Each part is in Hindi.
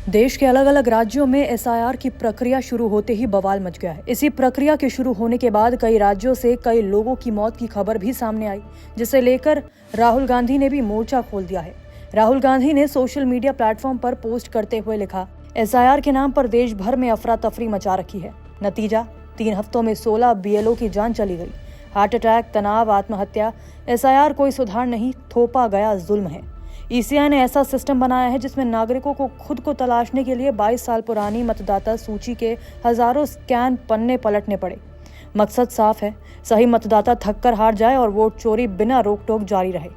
देश के अलग अलग राज्यों में एसआईआर की प्रक्रिया शुरू होते ही बवाल मच गया है। इसी प्रक्रिया के शुरू होने के बाद कई राज्यों से कई लोगों की मौत की खबर भी सामने आई, जिसे लेकर राहुल गांधी ने भी मोर्चा खोल दिया है। राहुल गांधी ने सोशल मीडिया प्लेटफॉर्म पर पोस्ट करते हुए लिखा, एसआईआर के नाम पर देश भर में अफरा तफरी मचा रखी है। नतीजा 3 हफ्तों में 16 बीएलओ की जान चली गई। हार्ट अटैक, तनाव, आत्महत्या। एसआईआर कोई सुधार नहीं, थोपा गया जुल्म है। ईसीआई ने ऐसा सिस्टम बनाया है जिसमें नागरिकों को खुद को तलाशने के लिए 22 साल पुरानी मतदाता सूची के हजारों स्कैन पन्ने पलटने पड़े। मकसद साफ है, सही मतदाता थककर हार जाए और वोट चोरी बिना रोक टोक जारी रहे।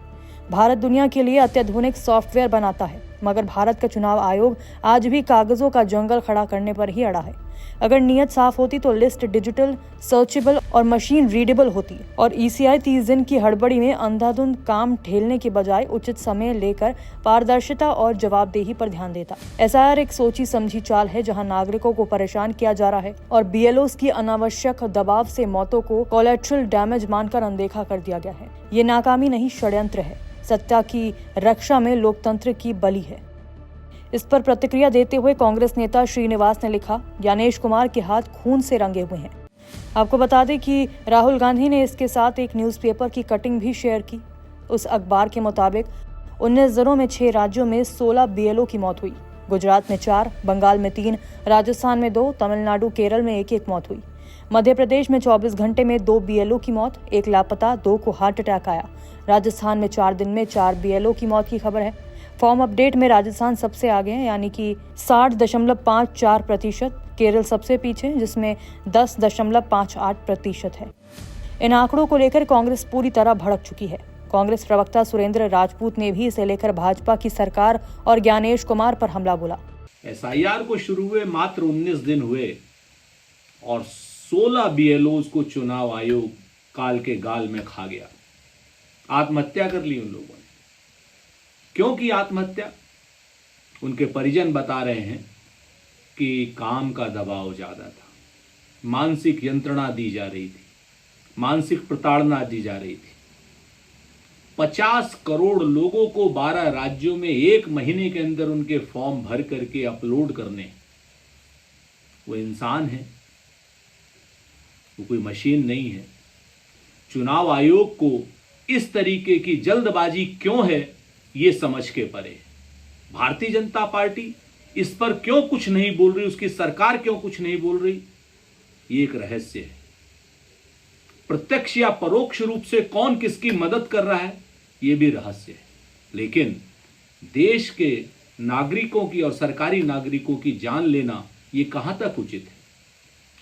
भारत दुनिया के लिए अत्याधुनिक सॉफ्टवेयर बनाता है, मगर भारत का चुनाव आयोग आज भी कागजों का जंगल खड़ा करने पर ही अड़ा है। अगर नीयत साफ होती तो लिस्ट डिजिटल, सर्चेबल और मशीन रीडेबल होती और ईसीआई 30 दिन की हड़बड़ी में अंधाधुंध काम ठेलने के बजाय उचित समय लेकर पारदर्शिता और जवाबदेही पर ध्यान देता। एसआईआर एक सोची समझी चाल है जहां नागरिकों को परेशान किया जा रहा है और बीएलओस की अनावश्यक दबाव से मौतों को कोलैटरल डैमेज मानकर अनदेखा कर दिया गया है। ये नाकामी नहीं, षड्यंत्र है। सत्ता की रक्षा में लोकतंत्र की बलि है। इस पर प्रतिक्रिया देते हुए कांग्रेस नेता श्रीनिवास ने लिखा, ज्ञानेश कुमार के हाथ खून से रंगे हुए हैं। आपको बता दें कि राहुल गांधी ने इसके साथ एक न्यूज़पेपर की कटिंग भी शेयर की। उस अखबार के मुताबिक 19 जिलों में 6 राज्यों में 16 बीएलओ की मौत हुई। गुजरात में 4, बंगाल में 3, राजस्थान में 2, तमिलनाडु, केरल में 1-1 मौत हुई। मध्य प्रदेश में 24 घंटे में 2 बीएलओ की मौत, 1 लापता, 2 को हार्ट अटैक आया। राजस्थान में 4 दिन में 4 बीएलओ की मौत की खबर है। फॉर्म अपडेट में राजस्थान सबसे आगे है, यानी कि 60.54%। केरल सबसे पीछे जिसमें 10.58% है। इन आंकड़ों को लेकर कांग्रेस पूरी तरह भड़क चुकी है। कांग्रेस प्रवक्ता सुरेंद्र राजपूत ने भी इसे लेकर भाजपा की सरकार और ज्ञानेश कुमार पर हमला बोला। एसआईआर को शुरू हुए मात्र 19 दिन हुए और 16 बीएलओज को चुनाव आयोग काल के गाल में खा गया। आत्महत्या कर ली उन लोगों ने। क्यों की आत्महत्या? उनके परिजन बता रहे हैं कि काम का दबाव ज्यादा था, मानसिक यंत्रणा दी जा रही थी, मानसिक प्रताड़ना दी जा रही थी। 50 करोड़ लोगों को 12 राज्यों में 1 महीने के अंदर उनके फॉर्म भर करके अपलोड करने। वो इंसान है, वो कोई मशीन नहीं है। चुनाव आयोग को इस तरीके की जल्दबाजी क्यों है, ये समझ के परे। भारतीय जनता पार्टी इस पर क्यों कुछ नहीं बोल रही, उसकी सरकार क्यों कुछ नहीं बोल रही, ये एक रहस्य है। प्रत्यक्ष या परोक्ष रूप से कौन किसकी मदद कर रहा है, ये भी रहस्य है। लेकिन देश के नागरिकों की और सरकारी नागरिकों की जान लेना ये कहां तक उचित है?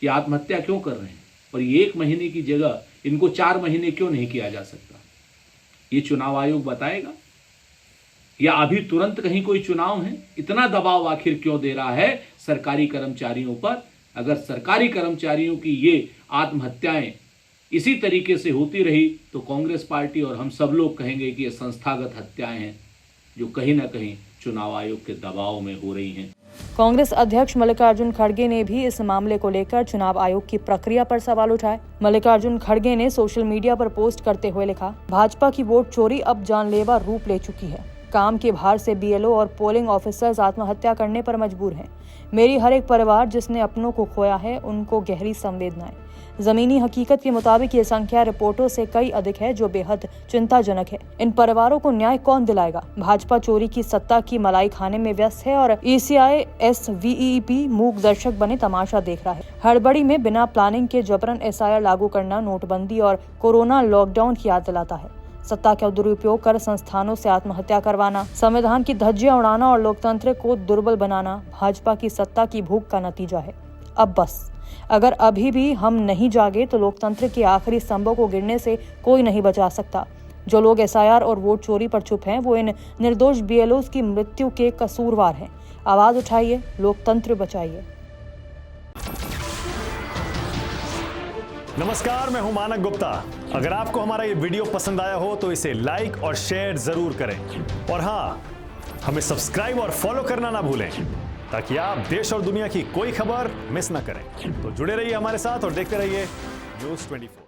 ये आत्महत्या क्यों कर रहे हैं? और ये 1 महीने की जगह इनको 4 महीने क्यों नहीं किया जा सकता? ये चुनाव आयोग बताएगा? या अभी तुरंत कहीं कोई चुनाव है? इतना दबाव आखिर क्यों दे रहा है सरकारी कर्मचारियों पर? अगर सरकारी कर्मचारियों की ये आत्महत्याएं इसी तरीके से होती रही तो कांग्रेस पार्टी और हम सब लोग कहेंगे कि ये संस्थागत हत्याएं हैं जो कहीं ना कहीं चुनाव आयोग के दबाव में हो रही हैं। कांग्रेस अध्यक्ष मल्लिकार्जुन खड़गे ने भी इस मामले को लेकर चुनाव आयोग की प्रक्रिया पर सवाल उठाए। मल्लिकार्जुन खड़गे ने सोशल मीडिया पर पोस्ट करते हुए लिखा, भाजपा की वोट चोरी अब जानलेवा रूप ले चुकी है। काम के भार से बीएलओ और पोलिंग ऑफिसर्स आत्महत्या करने पर मजबूर हैं। मेरी हर एक परिवार जिसने अपनों को खोया है, उनको गहरी संवेदनाएं। जमीनी हकीकत के मुताबिक ये संख्या रिपोर्टों से कई अधिक है, जो बेहद चिंताजनक है। इन परिवारों को न्याय कौन दिलाएगा? भाजपा चोरी की सत्ता की मलाई खाने में व्यस्त है और ईसीआई एसवीईपी मूक दर्शक बने तमाशा देख रहा है। हड़बड़ी में बिना प्लानिंग के जबरन एसआईआर लागू करना नोटबंदी और कोरोना लॉकडाउन की याद दिलाता है। सत्ता का दुरुपयोग कर संस्थानों से आत्महत्या करवाना, संविधान की धज्जियां उड़ाना और लोकतंत्र को दुर्बल बनाना भाजपा की सत्ता की भूख का नतीजा है। अब बस, अगर अभी भी हम नहीं जागे तो लोकतंत्र के आखिरी स्तंभों को गिरने से कोई नहीं बचा सकता। जो लोग एसआईआर और वोट चोरी पर चुप हैं, वो इन निर्दोष बीएलओस की मृत्यु के कसूरवार हैं। आवाज उठाइए, लोकतंत्र बचाइए। नमस्कार, मैं हूं मानक गुप्ता। अगर आपको हमारा ये वीडियो पसंद आया हो तो इसे लाइक और शेयर जरूर करें और हाँ, हमें सब्सक्राइब और फॉलो करना ना भूलें ताकि आप देश और दुनिया की कोई खबर मिस ना करें। तो जुड़े रहिए हमारे साथ और देखते रहिए न्यूज़ 24।